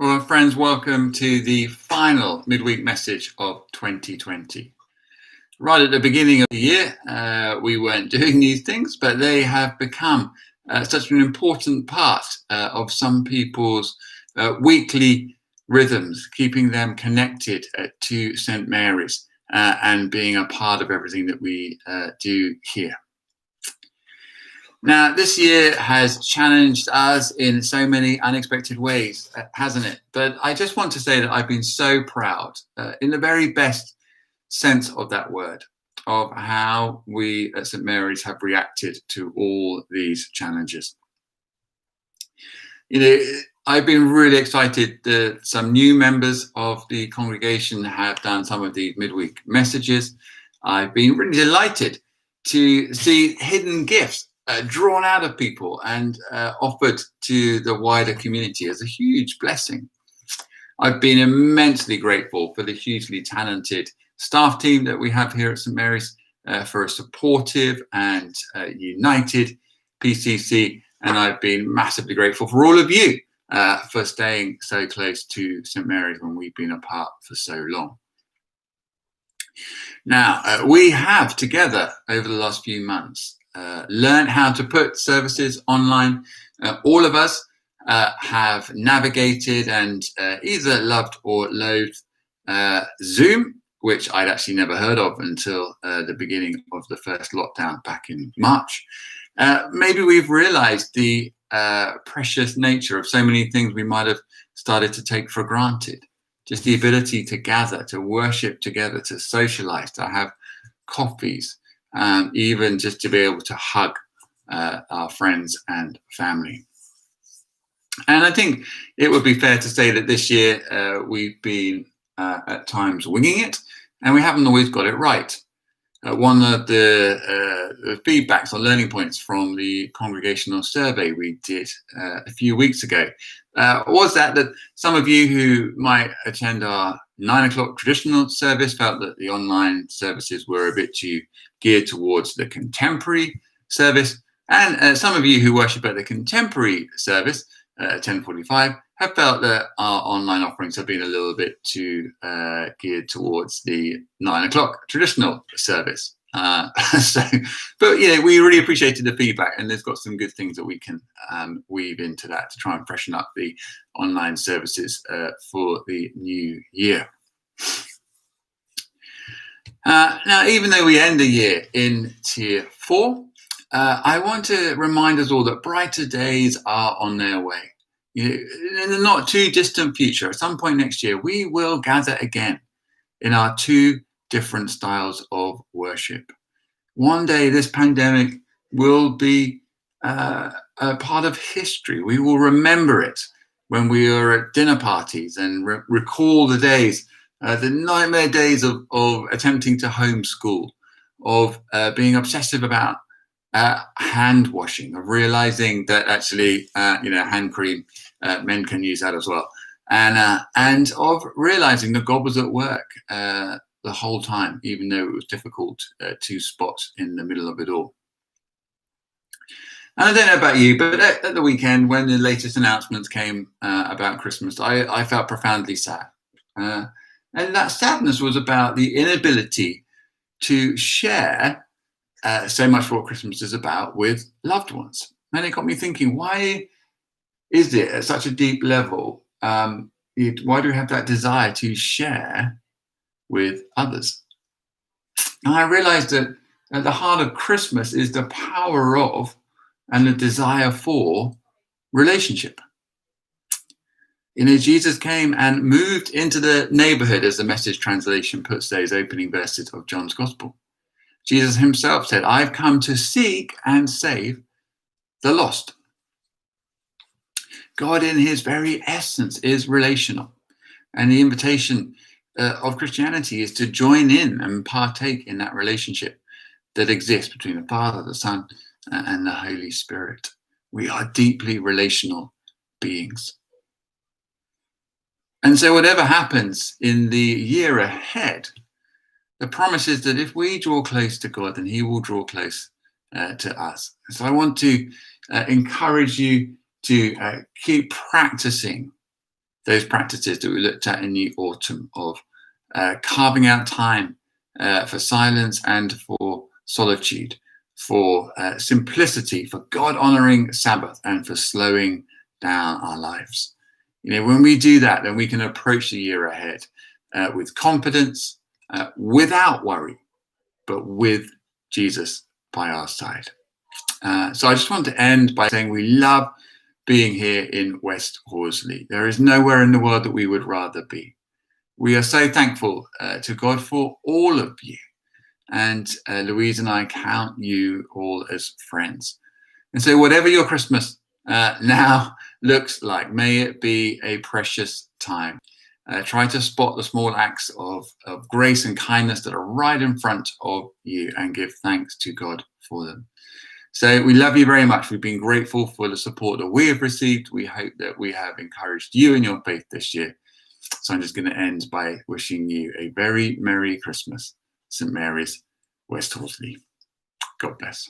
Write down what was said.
Well, friends, welcome to the final midweek message of 2020. Right at the beginning of the year, we weren't doing these things, but they have become such an important part of some people's weekly rhythms, keeping them connected to St. Mary's and being a part of everything that we do here. Now, this year has challenged us in so many unexpected ways, hasn't it? But I just want to say that I've been so proud, in the very best sense of that word, of how we at St. Mary's have reacted to all these challenges. I've been really excited that some new members of the congregation have done some of these midweek messages. I've been really delighted to see hidden gifts drawn out of people and offered to the wider community as a huge blessing. I've been immensely grateful for the hugely talented staff team that we have here at St. Mary's, for a supportive and united PCC, and I've been massively grateful for all of you for staying so close to St. Mary's when we've been apart for so long. Now, we have together over the last few months learned how to put services online. All of us have navigated and either loved or loathed Zoom, which I'd actually never heard of until the beginning of the first lockdown back in March. Maybe we've realized the precious nature of so many things we might have started to take for granted. Just the ability to gather, to worship together, to socialize, to have coffees, even just to be able to hug our friends and family. And I think it would be fair to say that this year we've been at times winging it, and we haven't always got it right. One of the feedbacks or learning points from the congregational survey we did a few weeks ago was that some of you who might attend our 9 o'clock traditional service felt that the online services were a bit too geared towards the contemporary service, and some of you who worship at the contemporary service, 10:45, have felt that our online offerings have been a little bit too geared towards the 9 o'clock traditional service. But we really appreciated the feedback, and there's got some good things that we can weave into that to try and freshen up the online services for the new year. Now, even though we end the year in Tier 4, I want to remind us all that brighter days are on their way. In the not too distant future, at some point next year, we will gather again in our two different styles of worship. One day, this pandemic will be a part of history. We will remember it when we are at dinner parties and recall the days, the nightmare days of attempting to homeschool, of being obsessive about hand washing, of realizing that actually, hand cream, men can use that as well, and of realizing that God was at work the whole time, even though it was difficult to spot in the middle of it all. And I don't know about you, but at the weekend, when the latest announcements came about Christmas, I felt profoundly sad. And that sadness was about the inability to share so much what Christmas is about with loved ones. And it got me thinking, why is it at such a deep level, why do we have that desire to share with others? And I realized that at the heart of Christmas is the power of and the desire for relationship. Jesus came and moved into the neighborhood, as the Message translation puts those opening verses of John's Gospel. Jesus himself said, "I've come to seek and save the lost." God in his very essence is relational. And the invitation of Christianity is to join in and partake in that relationship that exists between the Father, the Son, and the Holy Spirit. We are deeply relational beings. And so whatever happens in the year ahead, the promise is that if we draw close to God, then he will draw close to us. So I want to encourage you to keep practicing those practices that we looked at in the autumn of carving out time for silence and for solitude, for simplicity, for God-honoring Sabbath, and for slowing down our lives. When we do that, then we can approach the year ahead with confidence, without worry, but with Jesus by our side. So I just want to end by saying we love being here in West Horsley. There is nowhere in the world that we would rather be. We are so thankful to God for all of you. And Louise and I count you all as friends. And so whatever your Christmas now looks like, may it be a precious time. Try to spot the small acts of grace and kindness that are right in front of you and give thanks to God for them. So we love you very much. We've been grateful for the support that we have received. We hope that we have encouraged you in your faith this year. So I'm just going to end by wishing you a very Merry Christmas, St. Mary's, West Horsley. God bless.